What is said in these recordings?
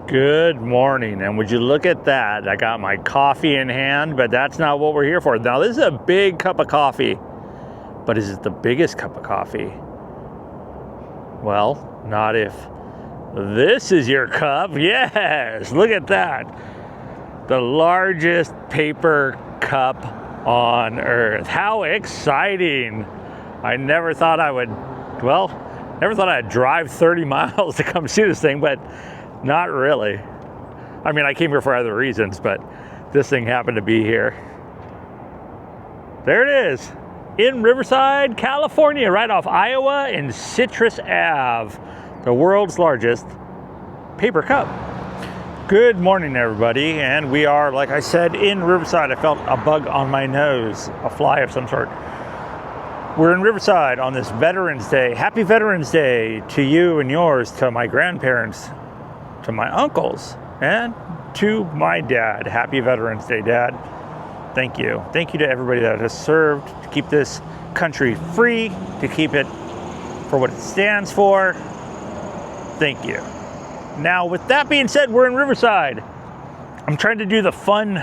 Good morning, and would you look at that? I got my coffee in hand, but that's not what we're here for. Now, this is a big cup of coffee, but is it the biggest cup of coffee? Well, not if this is your cup. Yes, look at that. The largest paper cup on earth. How exciting. I never thought I would, never thought I'd drive 30 miles to come see this thing, but not really. I mean, I came here for other reasons, but this thing happened to be here. There it is, in Riverside, California, right off Iowa and Citrus Ave, the world's largest paper cup. Good morning, everybody, and we are, like I said, in Riverside. I felt a bug on my nose, a fly of some sort. We're in Riverside on this Veterans Day. Happy Veterans Day to you and yours, to my grandparents, to my uncles, and to my dad. Happy Veterans Day, Dad. Thank you. Thank you to everybody that has served to keep this country free, to keep it for what it stands for. Thank you. Now, with that being said, we're in Riverside. I'm trying to do the fun.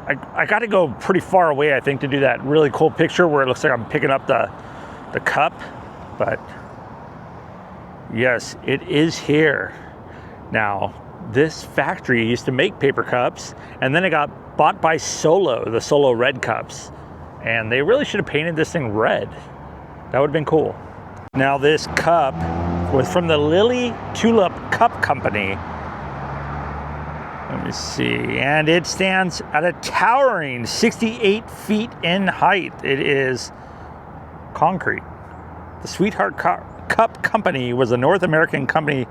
I got to go pretty far away, I think, to do that really cool picture where it looks like I'm picking up the cup. But yes, it is here. Now, this factory used to make paper cups, and then it got bought by Solo, the Solo red cups. And they really should have painted this thing red. That would have been cool. Now, this cup was from the Lily Tulip Cup Company. Let me see. And it stands at a towering 68 feet in height. It is concrete. The Sweetheart Cup Company was a North American company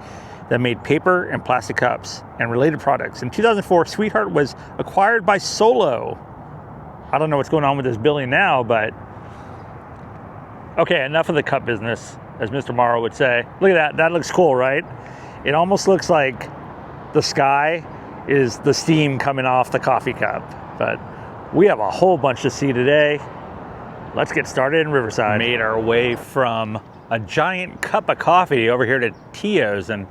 that made paper and plastic cups and related products. In 2004, Sweetheart was acquired by Solo. I don't know what's going on with this building now, but okay, enough of the cup business, as Mr. Morrow would say. Look at that. That looks cool, right? It almost looks like the sky is the steam coming off the coffee cup. But we have a whole bunch to see today. Let's get started in Riverside. Made our way from a giant cup of coffee over here to Tios, and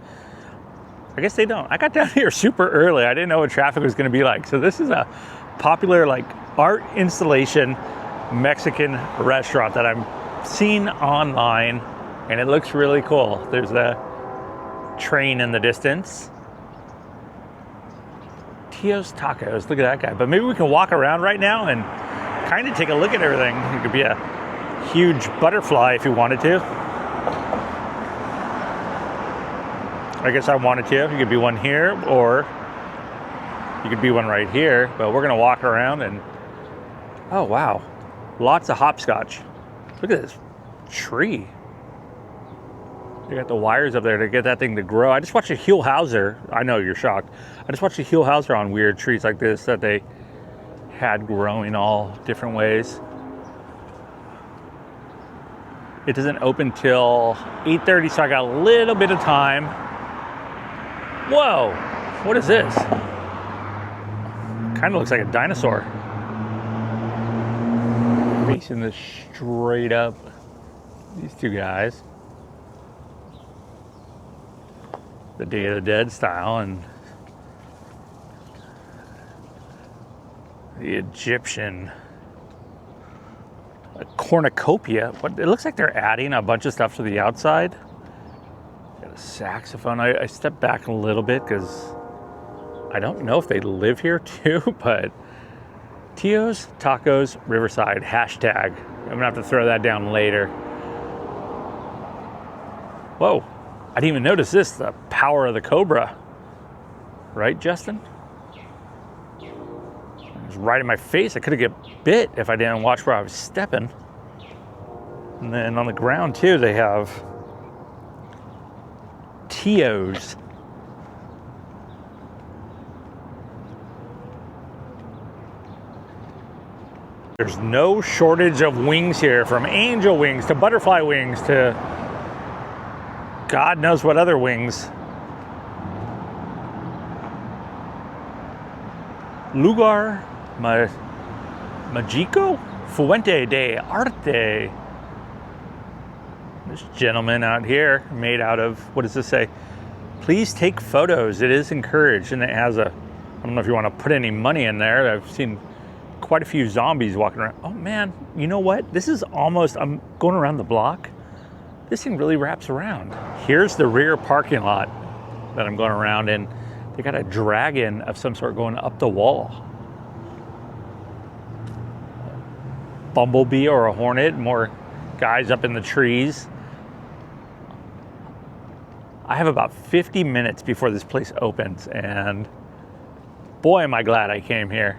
I guess they don't. I got down here super early. I didn't know what traffic was going to be like. So this is a popular art installation Mexican restaurant that I'm seeing online, and it looks really cool. There's a train in the distance. Tios Tacos, look at that guy. But maybe we can walk around right now and kind of take a look at everything. It could be a huge butterfly if you wanted to. I guess I wanted to. You could be one here, or you could be one right here. But we're gonna walk around and, oh wow, lots of hopscotch. Look at this tree. They got the wires up there to get that thing to grow. I just watched a Huell Hauser. I know you're shocked. I just watched a Huell Hauser on weird trees like this that they had growing all different ways. It doesn't open till 8:30, so I got a little bit of time. Whoa, what is this? Kind of looks like a dinosaur. Facing this straight up. These two guys. The Day of the Dead style, and the Egyptian cornucopia. What, it looks like they're adding a bunch of stuff to the outside. Got a saxophone. I stepped back a little bit because I don't know if they live here too, but Tios Tacos Riverside hashtag. I'm gonna have to throw that down later. Whoa, I didn't even notice this, the power of the Cobra. Right, Justin? It was right in my face. I could have get bit if I didn't watch where I was stepping. And then on the ground too, they have Tios. There's no shortage of wings here, from angel wings to butterfly wings to God knows what other wings. Lugar Magico Fuente de Arte. This gentleman out here, made out of, what does this say? Please take photos. It is encouraged, and it has a, I don't know if you want to put any money in there. I've seen quite a few zombies walking around. Oh man, you know what? This is almost, I'm going around the block. This thing really wraps around. Here's the rear parking lot that I'm going around in. They got a dragon of some sort going up the wall. Bumblebee or a hornet, more guys up in the trees. I have about 50 minutes before this place opens, and boy, am I glad I came here.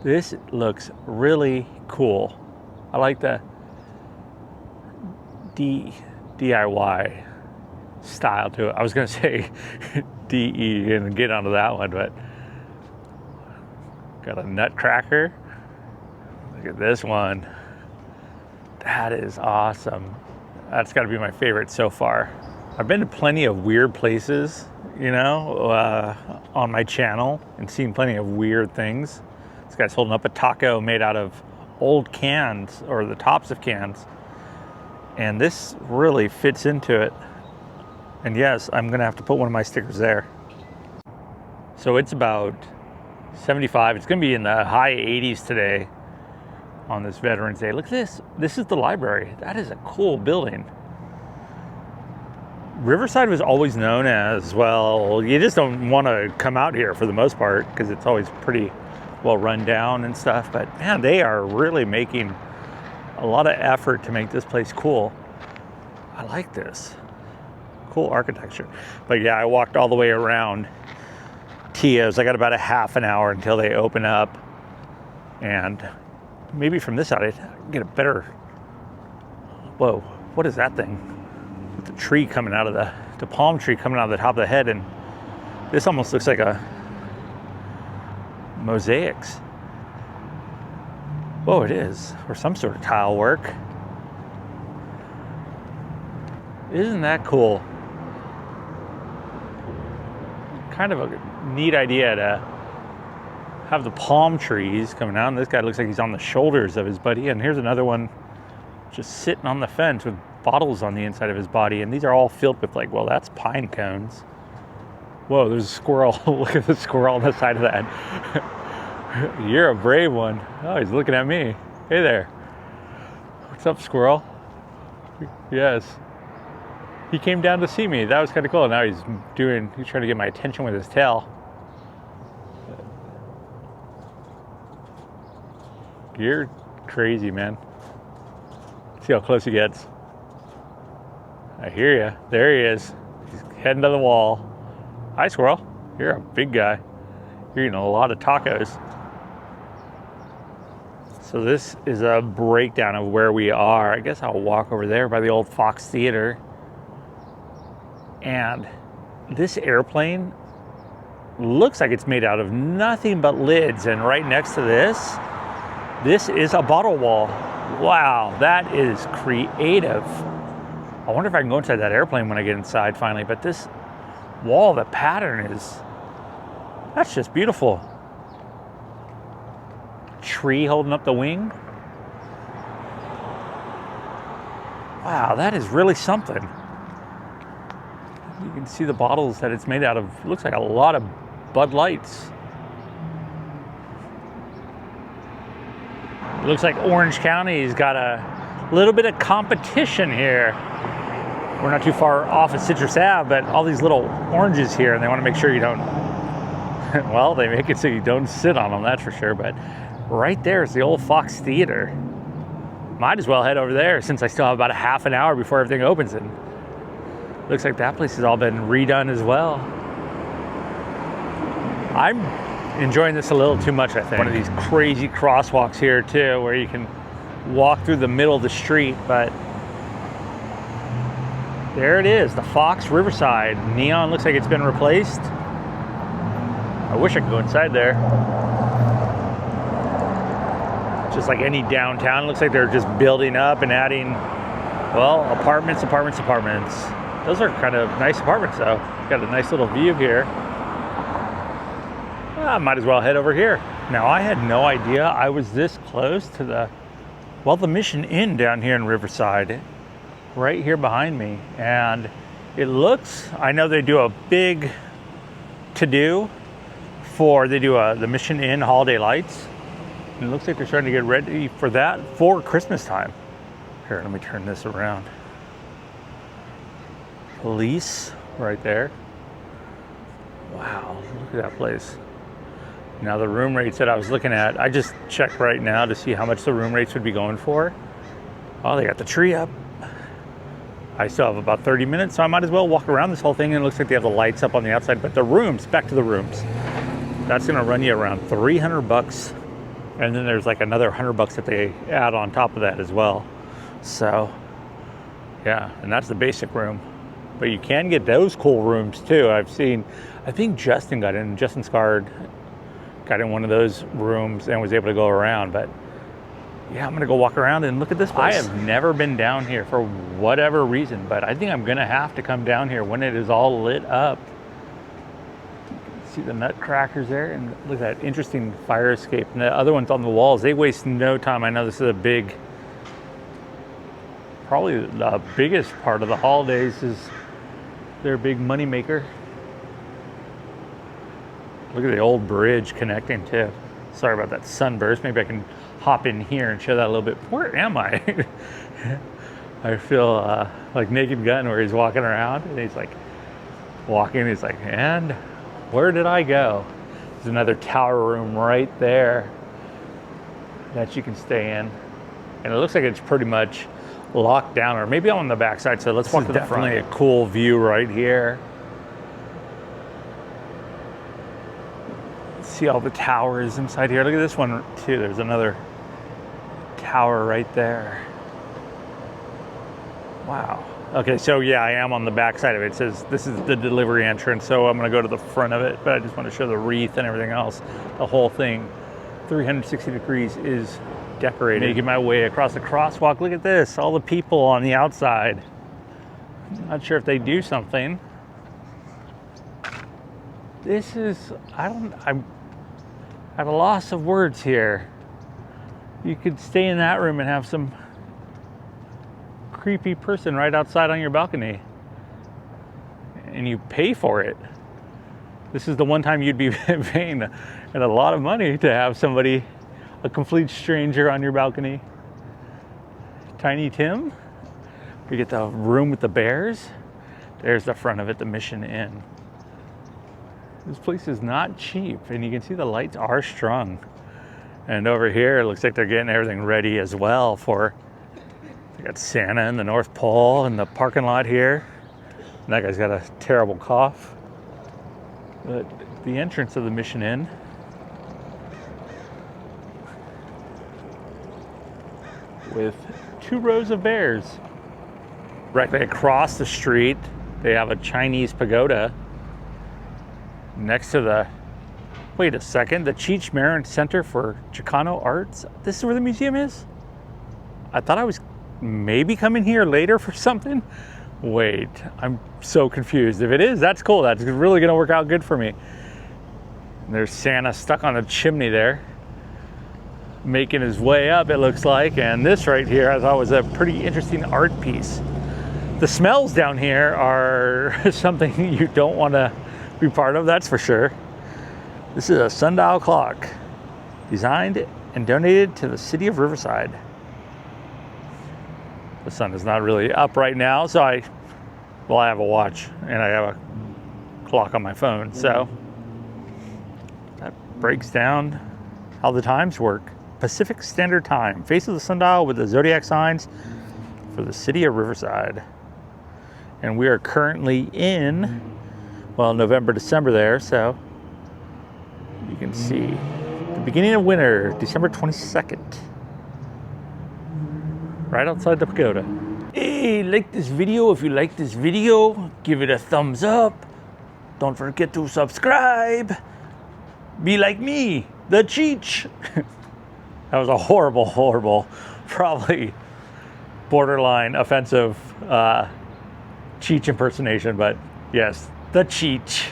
This looks really cool. I like the DIY style to it. I was gonna say DE and get onto that one, but got a nutcracker. Look at this one. That is awesome. That's gotta be my favorite so far. I've been to plenty of weird places, you know, on my channel, and seen plenty of weird things. This guy's holding up a taco made out of old cans, or the tops of cans. And this really fits into it. And yes, I'm gonna have to put one of my stickers there. So it's about 75. It's gonna be in the high 80s today on this Veterans Day. Look at this. This is the library. That is a cool building. Riverside was always known as, well, you just don't want to come out here for the most part because it's always pretty well run down and stuff. But man, they are really making a lot of effort to make this place cool. I like this. Cool architecture. But yeah, I walked all the way around Tios. I got about a half an hour until they open up. And maybe from this side I can get a better, whoa, what is that thing? With the tree coming out of the palm tree coming out of the top of the head, and this almost looks like a mosaics. Whoa, it is, or some sort of tile work. Isn't that cool? Kind of a neat idea to have the palm trees coming out, and this guy looks like he's on the shoulders of his buddy, and here's another one just sitting on the fence with bottles on the inside of his body, and these are all filled with, like, well, that's pine cones. Whoa, there's a squirrel. Look at the squirrel on the side of that. You're a brave one. Oh, he's looking at me. Hey there. What's up, squirrel? Yes. He came down to see me. That was kind of cool. Now he's trying to get my attention with his tail. You're crazy, man. See how close he gets. I hear you. There he is. He's heading to the wall. Hi, squirrel. You're a big guy. You're eating a lot of tacos. So this is a breakdown of where we are. I guess I'll walk over there by the old Fox Theater. And this airplane looks like it's made out of nothing but lids. And right next to this is a bottle wall. Wow, that is creative. I wonder if I can go inside that airplane when I get inside finally, but this wall, the pattern that's just beautiful. Tree holding up the wing. Wow, that is really something. You can see the bottles that it's made out of. Looks like a lot of Bud Lights. It looks like Orange County's got a little bit of competition here. We're not too far off of Citrus Ave, but all these little oranges here, and they want to make sure you don't, well, they make it so you don't sit on them, that's for sure. But right there is the old Fox Theater. Might as well head over there since I still have about a half an hour before everything opens. And looks like that place has all been redone as well. I'm enjoying this a little too much, I think. One of these crazy crosswalks here too, where you can walk through the middle of the street, but there it is, the Fox Riverside. Neon looks like it's been replaced. I wish I could go inside there. Just like any downtown, it looks like they're just building up and adding, well, apartments. Those are kind of nice apartments though. Got a nice little view here. I might as well head over here. Now, I had no idea I was this close to the Mission Inn down here in Riverside, right here behind me. And It looks, I know they do a big to-do for, they do the Mission Inn holiday lights. And it looks like they're starting to get ready for that for Christmas time. Here, let me turn this around. Police right there. Wow, look at that place. Now the room rates that I was looking at, I just checked right now to see how much the room rates would be going for. Oh, they got the tree up. I still have about 30 minutes, so I might as well walk around this whole thing. And it looks like they have the lights up on the outside, but the rooms, back to the rooms, that's gonna run you around 300 bucks. And then there's like another 100 bucks that they add on top of that as well. So yeah, and that's the basic room. But you can get those cool rooms too. I've seen, I think Justin Scard got in one of those rooms and was able to go around. But yeah, I'm gonna go walk around and look at this place. I have never been down here for whatever reason, but I think I'm gonna have to come down here when it is all lit up. See the nutcrackers there, and look at that interesting fire escape. And the other ones on the walls, they waste no time. I know this is a big, probably the biggest part of the holidays is their big money maker. Look at the old bridge connecting too. Sorry about that sunburst. Maybe I can hop in here and show that a little bit. Where am I? I feel like Naked Gun, where he's walking around and he's like walking. He's like, and where did I go? There's another tower room right there that you can stay in. And it looks like it's pretty much locked down, or maybe I'm on the backside. So let's walk to the front. Definitely a cool view right here. See all the towers inside here. Look at this one too. There's another tower right there. Wow. Okay, so yeah, I am on the back side of it. It says this is the delivery entrance, so I'm gonna go to the front of it, but I just want to show the wreath and everything else. The whole thing, 360 degrees, is decorated. Making my way across the crosswalk. Look at this, all the people on the outside. Not sure if they do something. This is, I'm at a loss of words here. You could stay in that room and have some creepy person right outside on your balcony, and you pay for it. This is the one time you'd be paying a lot of money to have somebody, a complete stranger, on your balcony. Tiny Tim. We get the room with the bears. There's the front of it, the Mission Inn. This place is not cheap, and you can see the lights are strung. And over here, it looks like they're getting everything ready as well for, they got Santa and the North Pole in the parking lot here. And that guy's got a terrible cough. But the entrance of the Mission Inn, with 2 rows of bears. Directly across the street, they have a Chinese pagoda next to the, wait a second, the Cheech Marin Center for Chicano Arts. This is where the museum is? I thought I was maybe coming here later for something. Wait, I'm so confused. If it is, that's cool. That's really gonna work out good for me. And there's Santa stuck on a chimney there, making his way up, it looks like. And this right here I thought was a pretty interesting art piece. The smells down here are something you don't want to be part of, that's for sure. This is a sundial clock designed and donated to the city of Riverside. The sun is not really up right now, so I have a watch and I have a clock on my phone, so that breaks down how the times work. Pacific Standard Time, face of the sundial with the zodiac signs for the city of Riverside. And we are currently in, well, November, December there, so you can see the beginning of winter, December 22nd. Right outside the pagoda. Hey, like this video. If you like this video, give it a thumbs up. Don't forget to subscribe. Be like me, the Cheech. That was a horrible, probably borderline offensive Cheech impersonation, but yes, the Cheech.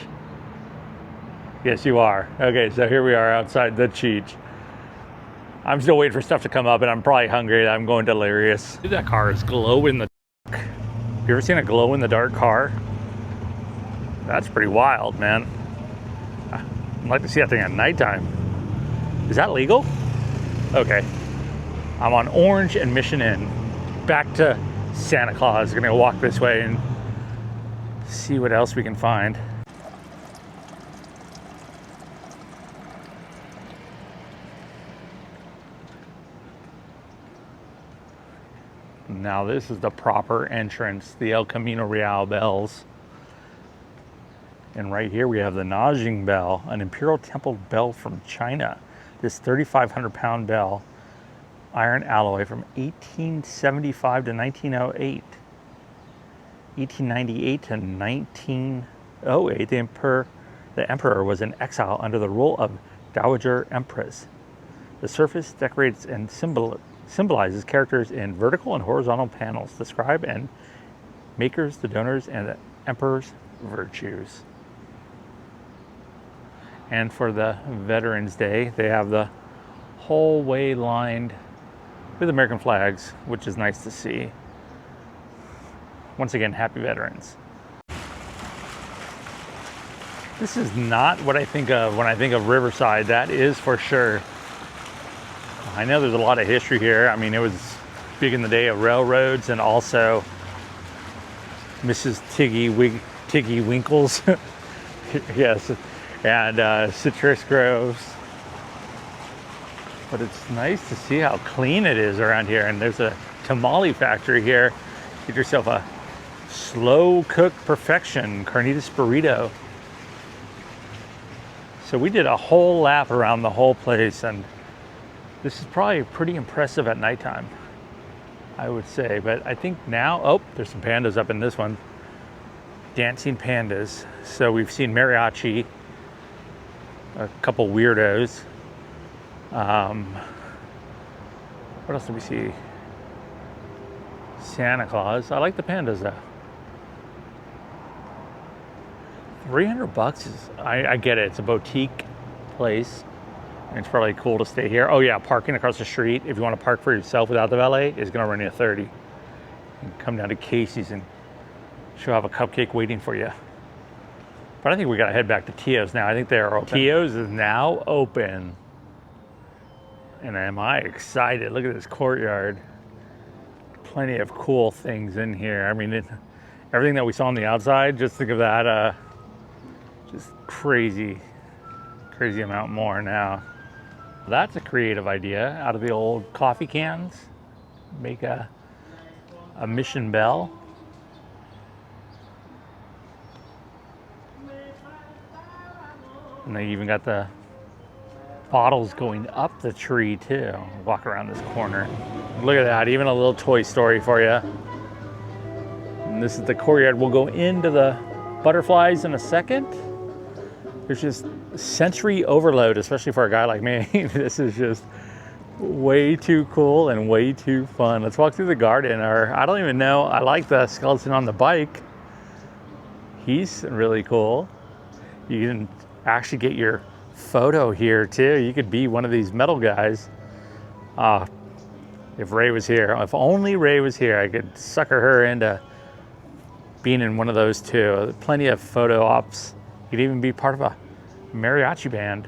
Yes, you are. Okay, so here we are outside the Cheech. I'm still waiting for stuff to come up, and I'm probably hungry. I'm going delirious. That car is glow in the dark. You ever seen a glow in the dark car? That's pretty wild, man. I'd like to see that thing at nighttime. Is that legal? Okay. I'm on Orange and Mission Inn. Back to Santa Claus. We're gonna go walk this way and see what else we can find. Now this is the proper entrance, the El Camino Real bells. And right here we have the Nanjing bell, an Imperial Temple bell from China. This 3,500 pound bell, iron alloy from 1875 to 1908. 1898 to 1908, the emperor was in exile under the rule of Dowager Empress. The surface decorates and symbolizes characters in vertical and horizontal panels, describe and makers, the donors, and the emperor's virtues. And for the Veterans Day, they have the whole way lined with American flags, which is nice to see. Once again, happy veterans. This is not what I think of when I think of Riverside, that is for sure. I know there's a lot of history here. I mean, it was big in the day of railroads and also Mrs. Tiggy Winkles. Yes, and citrus groves. But it's nice to see how clean it is around here. And there's a tamale factory here. Get yourself a slow cook perfection carnitas burrito. So we did a whole lap around the whole place, and this is probably pretty impressive at nighttime, I would say. But I think now, oh, there's some pandas up in this one. Dancing pandas. So we've seen mariachi, a couple weirdos. What else did we see? Santa Claus. I like the pandas though. $300 is, I get it. It's a boutique place. And it's probably cool to stay here. Oh yeah, parking across the street, if you want to park for yourself without the valet, is gonna run you $30. You can come down to Casey's and she'll have a cupcake waiting for you. But I think we gotta head back to Tios now. I think they are open. Tios is now open. And am I excited? Look at this courtyard. Plenty of cool things in here. I mean, everything that we saw on the outside, just think of that, just crazy amount more now. That's a creative idea. Out of the old coffee cans, make a mission bell. And they even got the bottles going up the tree too. Walk around this corner. Look at that, even a little Toy Story for you. And this is the courtyard. We'll go into the butterflies in a second. There's just sensory overload, especially for a guy like me. This is just way too cool and way too fun. Let's walk through the garden, or I don't even know. I like the skeleton on the bike. He's really cool. You can actually get your photo here too. You could be one of these metal guys. If Ray was here, if only Ray was here, I could sucker her into being in one of those too. Plenty of photo ops. You could even be part of a mariachi band.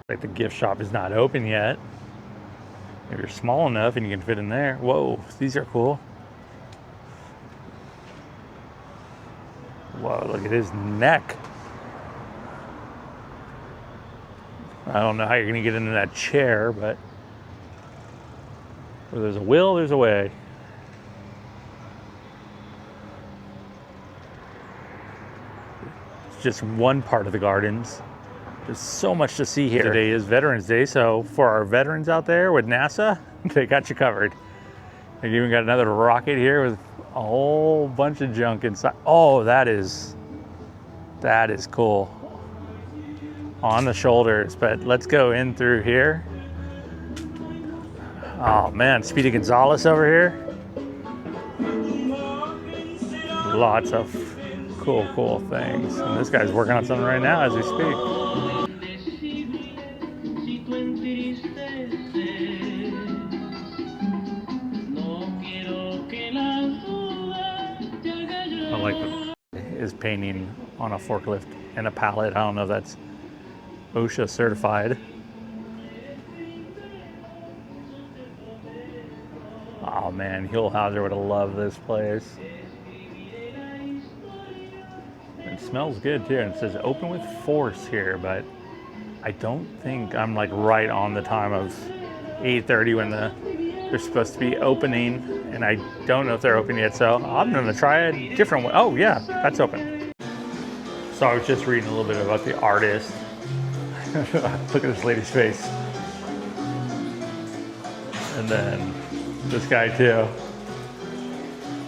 Like the gift shop is not open yet. If you're small enough and you can fit in there. Whoa, these are cool. Whoa, look at his neck. I don't know how you're gonna get into that chair, but where there's a will, there's a way. It's just one part of the gardens. There's so much to see here. Today is Veterans Day, so for our veterans out there with NASA, they got you covered. They even got another rocket here with a whole bunch of junk inside. Oh, that is cool. On the shoulders, but let's go in through here. Oh man, Speedy Gonzalez over here. Lots of cool things. And this guy's working on something right now as we speak. I like his paint. painting on a forklift and a pallet. I don't know if that's OSHA certified. Oh man, Hulhauser would have loved this place. It smells good too, and it says open with force here, but I don't think I'm like right on the time of 8:30 when they're supposed to be opening, and I don't know if they're open yet, so I'm gonna try a different one. Oh yeah, that's open. So I was just reading a little bit about the artist. Look at this lady's face. And then this guy too.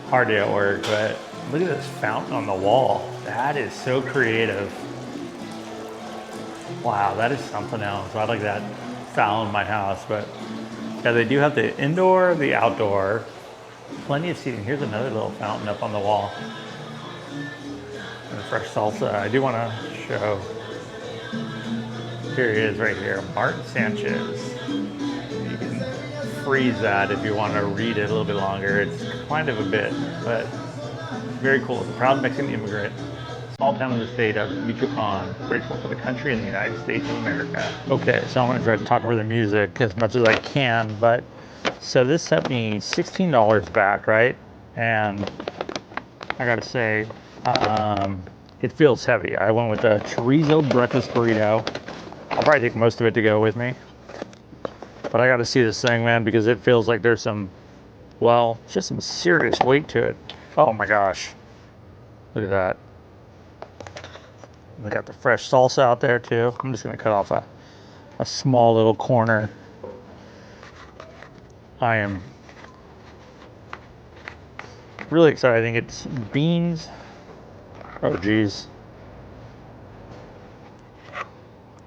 Hard day at work, but look at this fountain on the wall. That is so creative. Wow, that is something else. I like that fountain in my house, but yeah, they do have the indoor, the outdoor. Plenty of seating. Here's another little fountain up on the wall. And fresh salsa. I do want to show. Here he is right here, Martin Sanchez. You can freeze that if you want to read it a little bit longer. It's kind of a bit, but very cool. It's a proud Mexican immigrant. Small town in the state of Michoacan, grateful for the country and the United States of America. Okay, so I'm going to try to talk over the music as much as I can, but so this sent me $16 back, right? And I got to say, it feels heavy. I went with a chorizo breakfast burrito. I'll probably take most of it to go with me. But I got to see this thing, man, because it feels like there's some, well, just some serious weight to it. Oh my gosh. Look at that. They got the fresh salsa out there too. I'm just gonna cut off a small little corner. I am really excited. I think it's beans. Oh geez.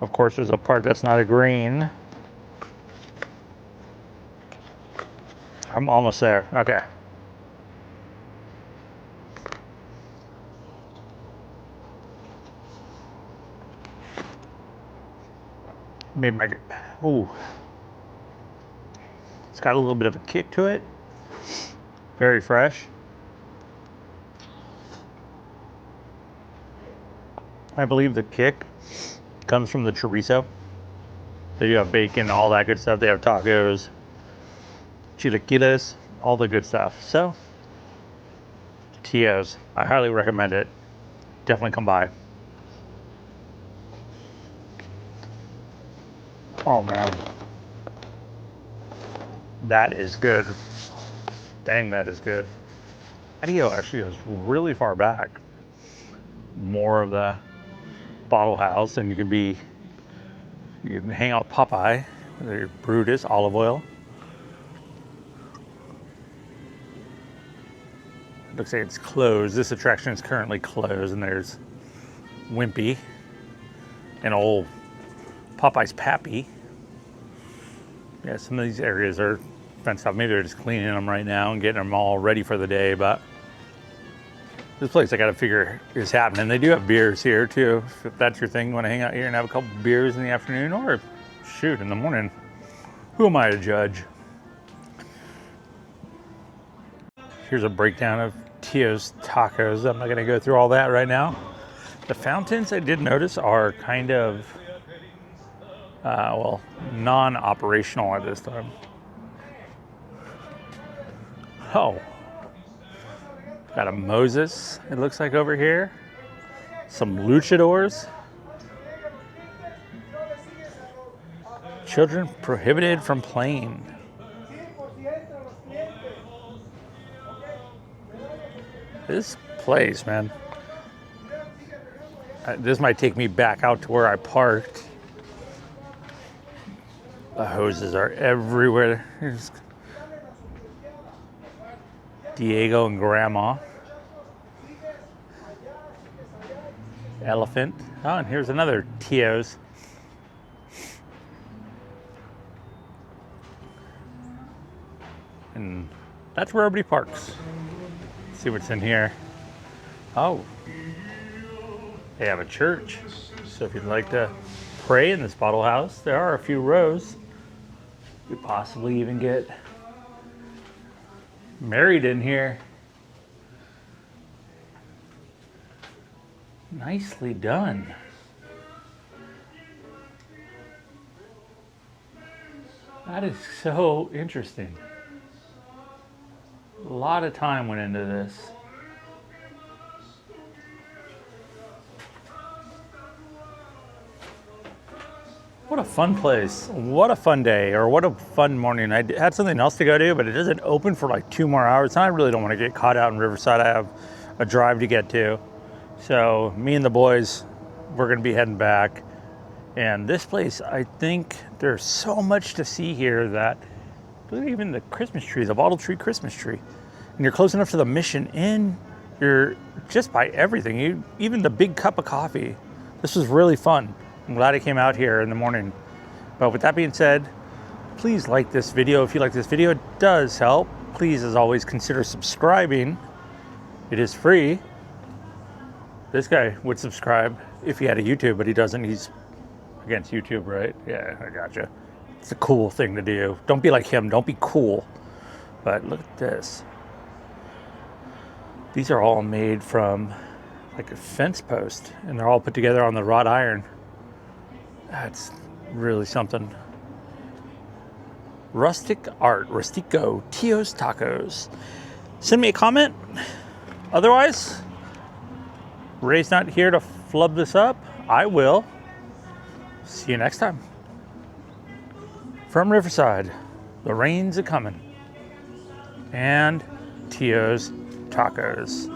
Of course there's a part that's not a green. I'm almost there. Okay. Made my, ooh. It's got a little bit of a kick to it. Very fresh. I believe the kick comes from the chorizo. They do have bacon, all that good stuff. They have tacos, chilaquiles, all the good stuff. So, Tios, I highly recommend it. Definitely come by. Oh man, that is good. Dang, that is good. Patio actually goes really far back. More of the bottle house, and you can hang out with Popeye. Their Brutus olive oil. Looks like it's closed. This attraction is currently closed, and there's Wimpy and old Popeye's Pappy. Yeah, some of these areas are fenced off. Maybe they're just cleaning them right now and getting them all ready for the day, but this place I gotta figure is happening. They do have beers here too. If that's your thing, you wanna hang out here and have a couple beers in the afternoon, or shoot, in the morning. Who am I to judge? Here's a breakdown of Tios tacos. I'm not gonna go through all that right now. The fountains I did notice are kind of, well, non-operational at this time. Oh, got a Moses, it looks like over here. Some luchadors. Children prohibited from playing. This place, man. This might take me back out to where I parked. The hoses are everywhere. Here's Diego and Grandma. Elephant. Oh, and here's another Tios. And that's where everybody parks. Let's see what's in here. Oh, they have a church. So if you'd like to pray in this bottle house, there are a few rows. You could possibly even get married in here. Nicely done. That is so interesting. A lot of time went into this. What a fun place. What a fun day, or what a fun morning. I had something else to go to, but it doesn't open for like 2 more hours. And I really don't want to get caught out in Riverside. I have a drive to get to. So me and the boys, we're going to be heading back. And this place, I think there's so much to see here that, look at even the Christmas tree, the bottle tree Christmas tree. And you're close enough to the Mission Inn. You're just by everything. Even the big cup of coffee. This was really fun. I'm glad I came out here in the morning. But with that being said, please like this video. If you like this video, it does help. Please, as always, consider subscribing. It is free. This guy would subscribe if he had a YouTube, but he doesn't. He's against YouTube, right? Yeah, I gotcha. It's a cool thing to do. Don't be like him. Don't be cool. But look at this. These are all made from like a fence post, and they're all put together on the wrought iron. That's really something. Rustic art, Rustico, Tios tacos. Send me a comment. Otherwise, Ray's not here to flub this up. I will. See you next time. From Riverside, the rain's a-coming. And Tios tacos.